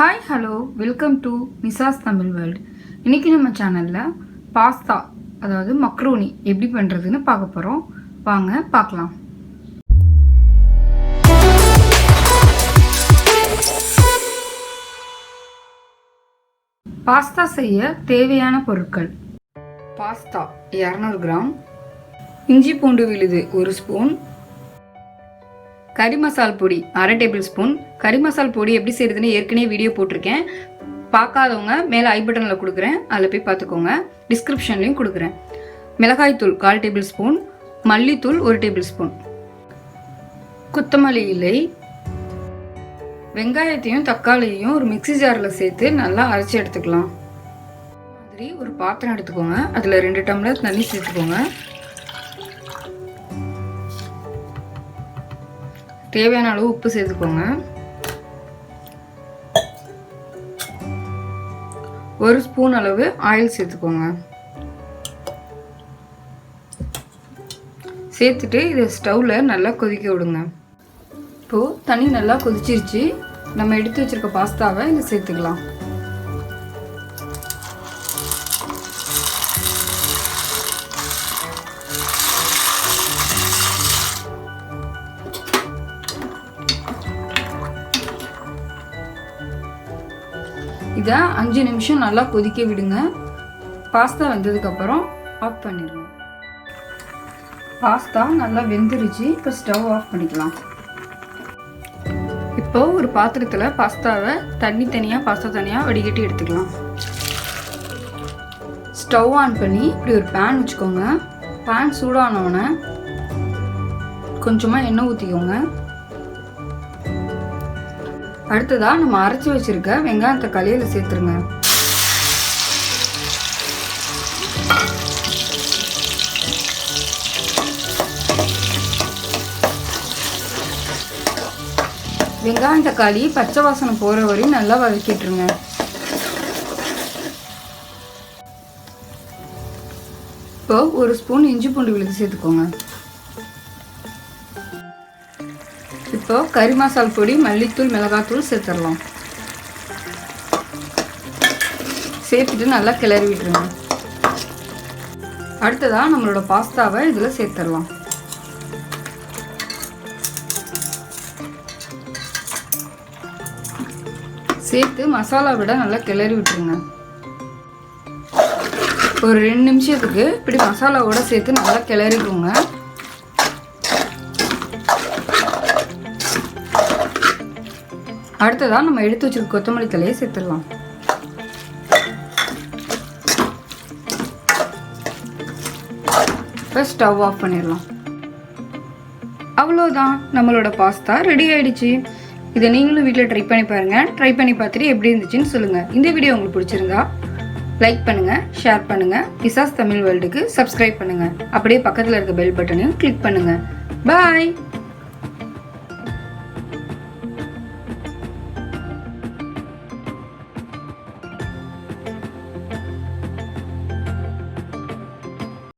Hi hello welcome to Nisha's Tamil world. இன்றைக்கி நம்ம சேனலில் பாஸ்தா அதாவது மக்ரோனி எப்படி பண்ணுறதுன்னு பார்க்க போகிறோம். வாங்க பார்க்கலாம். பாஸ்தா செய்ய தேவையான பொருட்கள்: பாஸ்தா 200 கிராம், இஞ்சி பூண்டு விழுது 1 ஸ்பூன், கறி மசால் பொடி 1/2 டேபிள் ஸ்பூன். கறி மசால் பொடி எப்படி செய்யறதுன்னு ஏற்கனவே வீடியோ போட்டிருக்கேன். பார்க்காதவங்க மேலே ஐ பட்டனில் கொடுக்குறேன், அதில் போய் பார்த்துக்கோங்க. டிஸ்கிரிப்ஷன்லையும் கொடுக்குறேன். மிளகாய்த்தூள் 1/4 டேபிள் ஸ்பூன், மல்லித்தூள் 1 டேபிள் ஸ்பூன், கொத்தமல்லி இலை, வெங்காயத்தையும் தக்காளியையும் ஒரு மிக்சி ஜாரில் சேர்த்து நல்லா அரைச்சி எடுத்துக்கலாம். மாதிரி ஒரு பாத்திரம் எடுத்துக்கோங்க, அதில் 2 டம்ளர் தண்ணி சேர்த்துக்கோங்க. தேவையான அளவு உப்பு சேர்த்துக்கோங்க. 1 ஸ்பூன் அளவு ஆயில் சேர்த்துக்கோங்க. சேர்த்துட்டு இதை ஸ்டவ்வில் நல்லா கொதிக்க விடுங்க. இப்போது தண்ணி நல்லா கொதிச்சிருச்சு. நம்ம எடுத்து வச்சிருக்க பாஸ்தாவை இதை சேர்த்துக்கலாம். இதை 5 நிமிஷம் நல்லா கொதிக்க விடுங்க. பாஸ்தா வெந்ததுக்கப்புறம் ஆஃப் பண்ணிடுங்க. பாஸ்தா நல்லா வெந்துருச்சு. இப்போ ஸ்டவ் ஆஃப் பண்ணிக்கலாம். இப்போ ஒரு பாத்திரத்தில் பாஸ்தாவை பாஸ்தா தனியாக வடிகட்டி எடுத்துக்கலாம். ஸ்டவ் ஆன் பண்ணி இப்படி ஒரு பேன் வச்சுக்கோங்க. பேன் சூடானவுடனே கொஞ்சமாக எண்ணெய் ஊற்றிக்கோங்க. அடுத்ததாக நம்ம அரைச்சி வச்சிருக்க வெங்காயம் தக்காளியை சேர்த்துருங்க. வெங்காயம் தக்காளி பச்சை வாசனை போகிற வரையும் நல்லா வதக்கிட்டுருங்க. இப்போ 1 ஸ்பூன் இஞ்சி பூண்டு விழுது சேர்த்துக்கோங்க. இப்போ கறி மசால் பொடி, மல்லித்தூள், மிளகாத்தூள் சேர்த்துடலாம். சேர்த்துட்டு நல்லா கிளறி விட்டுருங்க. அடுத்ததாக நம்மளோட பாஸ்தாவை இதில் சேர்த்துடலாம். சேர்த்து மசாலா விட நல்லா கிளறி விட்டுருங்க. ஒரு 2 நிமிஷத்துக்கு இப்படி மசாலாவோட சேர்த்து நல்லா கிளறிக்கோங்க. அடுத்ததாக நம்ம எடுத்து வச்சிருக்க கொத்தமல்லி தலையை சேர்த்துடலாம். இப்போ ஸ்டவ் ஆஃப் பண்ணிடலாம். அவ்வளோதான், நம்மளோட பாஸ்தா ரெடி ஆயிடுச்சு. இதை நீங்களும் வீட்டில் ட்ரை பண்ணி பாருங்கள். ட்ரை பண்ணி பார்த்துட்டு எப்படி இருந்துச்சுன்னு சொல்லுங்கள். இந்த வீடியோ உங்களுக்கு பிடிச்சிருந்தா லைக் பண்ணுங்கள், ஷேர் பண்ணுங்கள். நிசாஸ் தமிழ் வேர்ல்டுக்கு சப்ஸ்கிரைப் பண்ணுங்கள். அப்படியே பக்கத்தில் இருக்க பெல் பட்டனையும் கிளிக் பண்ணுங்கள். பாய்.